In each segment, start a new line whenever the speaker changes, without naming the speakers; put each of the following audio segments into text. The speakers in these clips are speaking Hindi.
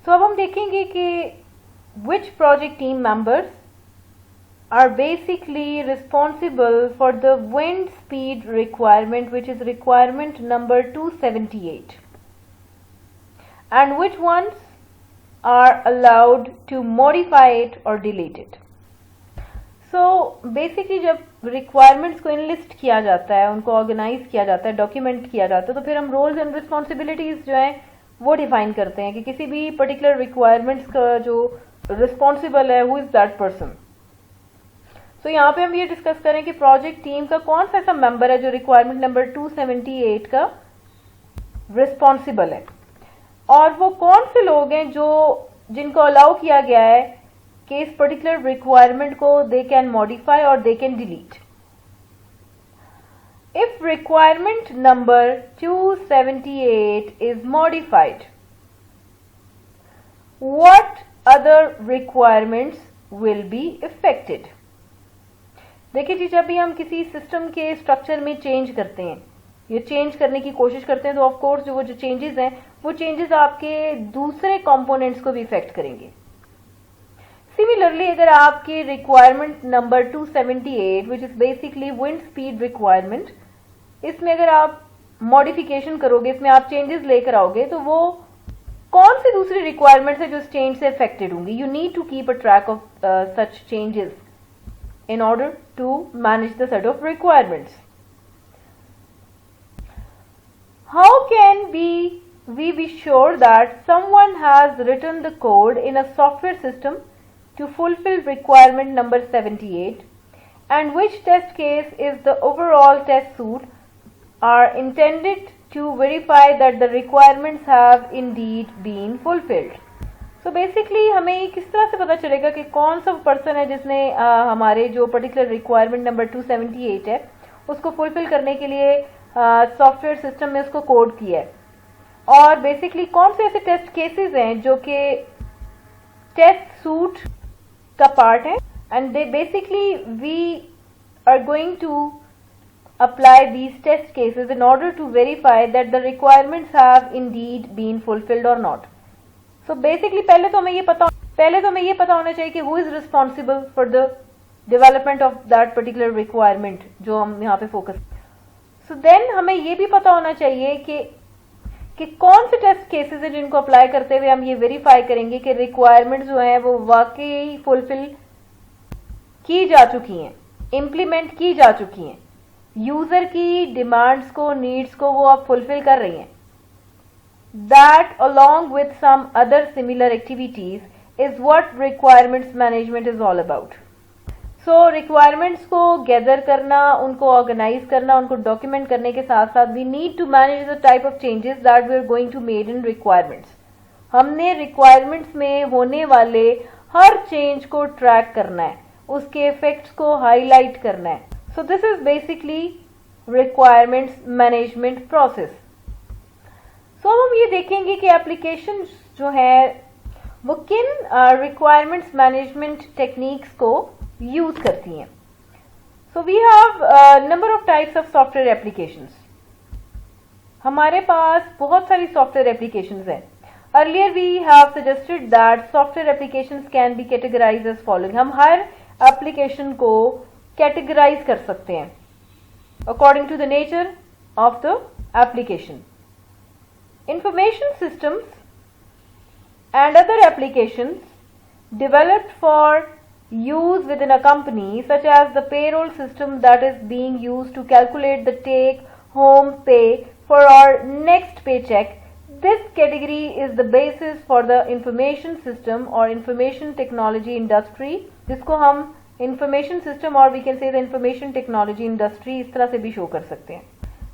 तो अब हम देखेंगे कि which project team members are basically responsible for the wind speed requirement, which is requirement number 278, and which ones are allowed to modify it or delete it. So basically जब requirements को enlist किया जाता है, उनको organize किया जाता है, document किया जाता है, तो फिर हम roles and responsibilities जो हैं वो define करते हैं कि किसी भी particular requirements का जो responsible है, who is that person. तो यहाँ पे हम ये डिस्कस करें कि प्रोजेक्ट टीम का कौन सा ऐसा मेंबर है जो रिक्वायरमेंट नंबर 278 का रिस्पॉन्सिबल है, और वो कौन से लोग हैं जो जिनको अलाउ किया गया है कि इस पर्टिकुलर रिक्वायरमेंट को दे कैन मॉडिफाई और they can delete. If requirement number 278 is modified, what other requirements will be affected. देखिए जी, जब भी हम किसी सिस्टम के स्ट्रक्चर में चेंज करते हैं या चेंज करने की कोशिश करते हैं, तो ऑफ कोर्स जो चेंजेस हैं वो चेंजेस आपके दूसरे कंपोनेंट्स को भी इफेक्ट करेंगे. सिमिलरली अगर आपकी requirement number 278 which is basically wind speed requirement, इसमें अगर आप मॉडिफिकेशन करोगे, इसमें आप चेंजेस लेकर आओगे, तो वो कौन सी दूसरी रिक्वायरमेंट्स है जो इस चेंज से अफेक्टेड होंगी. You need to keep a track of such changes in order to manage the set of requirements. How can we be sure that someone has written the code in a software system to fulfill requirement number 78, and which test case is the overall test suite are intended to verify that the requirements have indeed been fulfilled. So basically हमें ये किस तरह से पता चलेगा कि कौन सा पर्सन है जिसने हमारे जो पर्टिकुलर रिक्वायरमेंट नंबर 278 है उसको फुलफिल करने के लिए सॉफ्टवेयर सिस्टम में उसको कोड किया है, और बेसिकली कौन से ऐसे टेस्ट केसेस हैं जो कि टेस्ट सूट का पार्ट है, and they basically we are going to apply these test cases in order to verify that the requirements have indeed been fulfilled और नॉट. So basically पहले तो हमें ये पता होना चाहिए कि who is responsible for the development of that particular requirement जो हम यहाँ पे फोकस. So then हमें ये भी पता होना चाहिए कि कौन से टेस्ट केसेस हैं जिनको अप्लाई करते हुए हम ये वेरीफाई करेंगे कि रिक्वायरमेंट जो है वो वाकई फुलफिल की जा चुकी हैं, इम्प्लीमेंट की जा चुकी हैं, यूजर की डिमांड्स को, नीड्स को वो आप फुलफिल कर रही हैं. That along with some other similar activities is what requirements management is all about. So requirements को gather करना, उनको organize करना, उनको document करने के साथ साथ we need to manage the type of changes that we are going to made in requirements. हमने requirements में होने वाले हर change को track करना है, उसके effects को highlight करना है. So this is basically requirements management process. तो अब हम ये देखेंगे कि एप्लीकेशन जो है वो किन रिक्वायरमेंट्स मैनेजमेंट टेक्निक्स को यूज करती हैं. So we have number of types of software applications. हमारे पास बहुत सारी सॉफ्टवेयर एप्लीकेशंस हैं. Earlier we have suggested that software applications can be categorised as following. हम हर एप्लीकेशन को कैटेगराइज कर सकते हैं according to the nature of the application. Information systems and other applications developed for use within a company, such as the payroll system that is being used to calculate the take home pay for our next paycheck. This category is the basis for the information system or information technology industry, जिसको हम information system और we can say the information technology industry इस तरह से भी शो कर सकते हैं.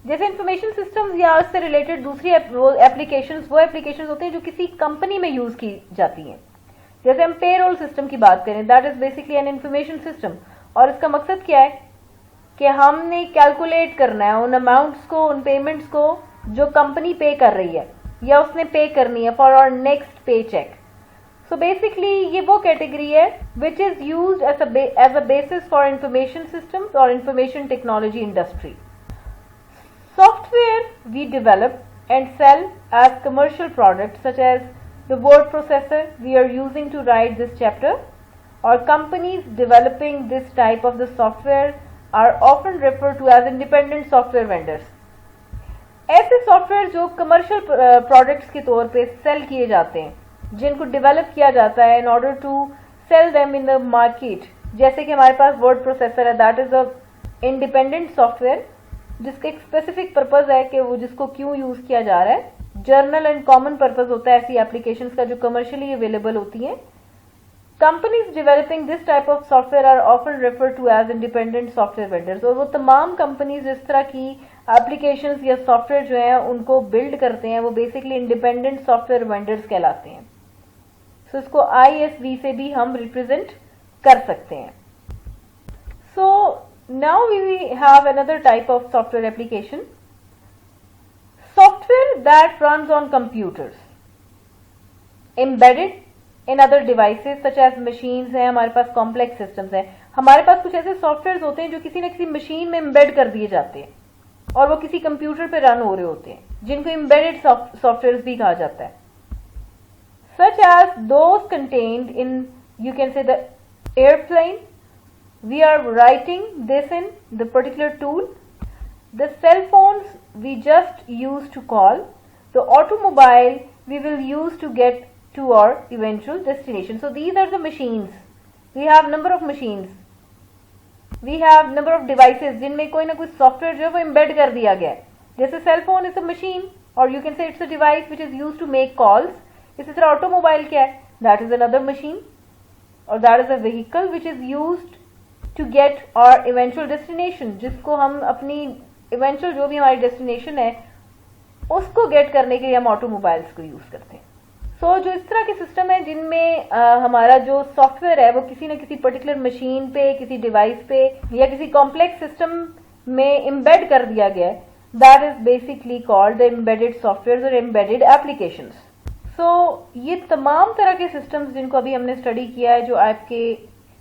जैसे इंफॉर्मेशन सिस्टम्स या उससे रिलेटेड दूसरी एप्लीकेशंस वो एप्लीकेशंस होते हैं जो किसी कंपनी में यूज की जाती हैं. जैसे हम पेरोल सिस्टम की बात करें, that is basically an information system, और इसका मकसद क्या है कि हमने कैलकुलेट करना है उन अमाउंट्स को, उन पेमेंट्स को जो कंपनी पे कर रही है या उसने पे करनी है for our next pay cheque. So basically ये वो कैटेगरी है which is used as a basis for information systems और information technology industry. Software we develop and sell as commercial products such as the word processor we are using to write this chapter, or companies developing this type of the software are often referred to as independent software vendors. ऐसे सॉफ्टवेयर जो कमर्शियल प्रोडक्ट्स के तौर पे सेल किए जाते हैं, जिनको डेवलप किया जाता है in order to sell them in the market, जैसे कि हमारे पास वर्ड प्रोसेसर है, that is a independent software जिसका एक स्पेसिफिक पर्पज है कि वो जिसको क्यों यूज किया जा रहा है. जर्नल एंड कॉमन पर्पज होता है ऐसी एप्लीकेशंस का जो कमर्शियली अवेलेबल होती हैं. Companies developing this type of software are often refer to as independent software vendors. और वो तमाम कंपनीज इस तरह की एप्लीकेशंस या सॉफ्टवेयर जो है उनको बिल्ड करते हैं, वो बेसिकली इंडिपेंडेंट सॉफ्टवेयर वेंडर्स कहलाते हैं. सो इसको ISV से भी हम रिप्रेजेंट कर सकते हैं. So now we have another type of software application, software that runs on computers embedded in other devices such as machines हैं. हमारे पास कॉम्प्लेक्स सिस्टम्स हैं. हमारे पास कुछ ऐसे सॉफ्टवेयर होते हैं जो किसी न किसी मशीन में एम्बेड कर दिए जाते हैं और वो किसी कंप्यूटर पे रन हो रहे होते हैं, जिनको एम्बेडेड सॉफ्टवेयर भी कहा जाता है. Such as those contained in you can say the airplane, we are writing this in the particular tool, the cell phones we just use to call, the automobile we will use to get to our eventual destination. So these are the machines. We have number of machines. We have number of devices जिनमें कोई ना कोई सॉफ्टवेयर जो है वो एम्बेड कर दिया गया है. जैसे cell phone is a machine और you can say it's a device which is use to make calls. इसी तरह ऑटोमोबाइल क्या है, दैट इज अनदर मशीन और that is a vehicle which is used to get our eventual destination, जिसको हम अपनी इवेंचुअल जो भी हमारी डेस्टिनेशन है उसको गेट करने के लिए हम ऑटोमोबाइल्स को यूज करते हैं. सो जो इस तरह के सिस्टम है जिनमें हमारा जो सॉफ्टवेयर है वो किसी न किसी पर्टिकुलर मशीन पे, किसी डिवाइस पे या किसी कॉम्प्लेक्स सिस्टम में एम्बेड कर दिया गया है, that is basically called the embedded software और एम्बेडेड एप्लीकेशंस. सो ये तमाम तरह के सिस्टम्स जिनको अभी हमने स्टडी किया है, जो आपके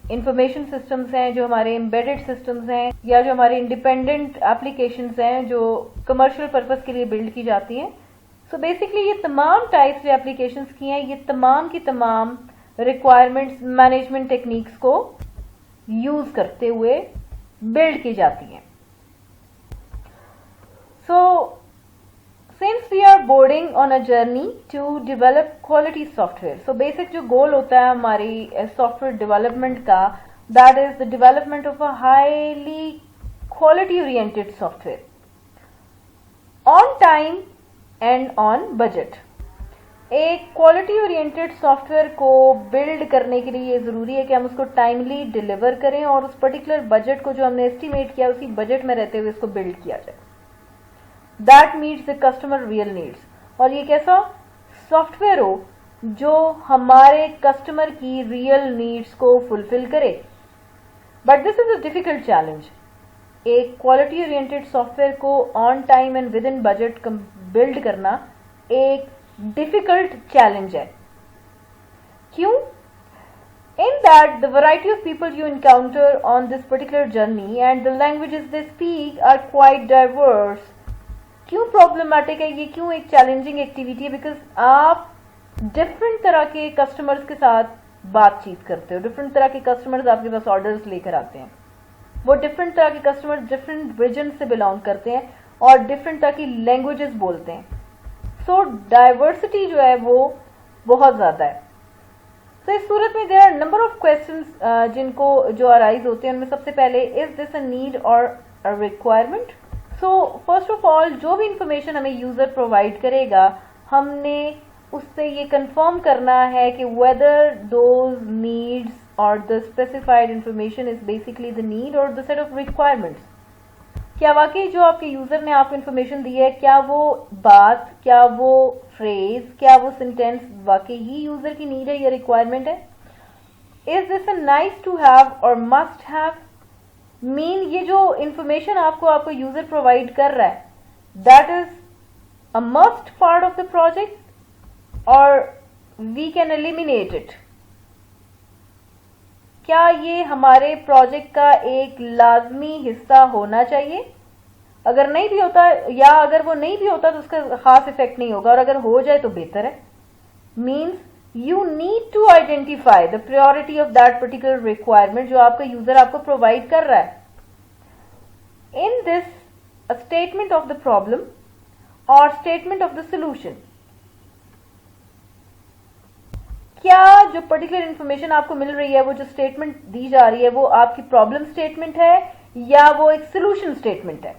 इंफॉर्मेशन सिस्टम्स हैं, जो हमारे एम्बेडेड सिस्टम्स हैं, या जो हमारे इंडिपेंडेंट एप्लीकेशंस हैं जो कमर्शियल पर्पज के लिए बिल्ड की जाती हैं. सो बेसिकली ये तमाम टाइप्स जो एप्लीकेशंस की हैं, ये तमाम की तमाम रिक्वायरमेंट्स मैनेजमेंट टेक्निक्स को यूज करते हुए बिल्ड की जाती हैं. So since we are boarding on a journey to develop quality software, so basic जो गोल होता है हमारी सॉफ्टवेयर डेवलपमेंट का, that is the development of a highly quality oriented software on time and on budget. एक क्वालिटी ओरिएंटेड सॉफ्टवेयर को बिल्ड करने के लिए ये जरूरी है कि हम उसको टाइमली डिलीवर करें और उस पर्टिकुलर बजट को जो हमने एस्टिमेट किया उसी बजट में रहते हुए इसको बिल्ड किया जाए. That meets the customer real needs. और ये कैसा सॉफ्टवेयर हो जो हमारे कस्टमर की रियल नीड्स को फुलफिल करे. But this is a difficult challenge. एक क्वालिटी ओरिएंटेड सॉफ्टवेयर को on time and within budget build करना एक डिफिकल्ट चैलेंज है. क्यों? In that the variety of people you encounter on this particular journey and the languages they speak are quite diverse. क्यों प्रॉब्लमैटिक है ये, क्यों एक चैलेंजिंग एक्टिविटी है? बिकॉज आप डिफरेंट तरह के कस्टमर्स के साथ बातचीत करते हो. डिफरेंट तरह के कस्टमर्स आपके पास ऑर्डर्स लेकर आते हैं. वो डिफरेंट तरह के कस्टमर डिफरेंट रीजन से बिलोंग करते हैं और डिफरेंट तरह की लैंग्वेजेस बोलते हैं. सो डाइवर्सिटी जो है वो बहुत ज्यादा है. तो इस सूरत में there are number of questions जिनको जो अराइज होते हैं. उनमें सबसे पहले, इज दिस अ नीड और a requirement? So first of all जो भी इंफॉर्मेशन हमें यूजर प्रोवाइड करेगा, हमने उससे ये कंफर्म करना है कि whether those needs or the specified information is basically the need or the set of requirements. क्या वाकई जो आपके यूजर ने आपको इन्फॉर्मेशन दी है, क्या वो बात, क्या वो फ्रेज, क्या वो सेंटेंस वाकई ही यूजर की नीड है या रिक्वायरमेंट है? Is this a nice to have और मस्ट हैव? मीन ये जो इंफॉर्मेशन आपको यूजर प्रोवाइड कर रहा है, that is a must part of the project और वी कैन एलिमिनेट इट. क्या ये हमारे प्रोजेक्ट का एक लाजमी हिस्सा होना चाहिए? अगर नहीं भी होता या अगर वो नहीं भी होता तो उसका खास इफेक्ट नहीं होगा, और अगर हो जाए तो बेहतर है. Means you need to identify the priority of that particular requirement जो आपका यूजर आपको प्रोवाइड कर रहा है। In this a statement of the problem or statement of the solution, क्या जो पर्टिकुलर इंफॉर्मेशन आपको मिल रही है, वो जो स्टेटमेंट दी जा रही है, वो आपकी प्रॉब्लम स्टेटमेंट है या वो एक सोल्यूशन स्टेटमेंट है?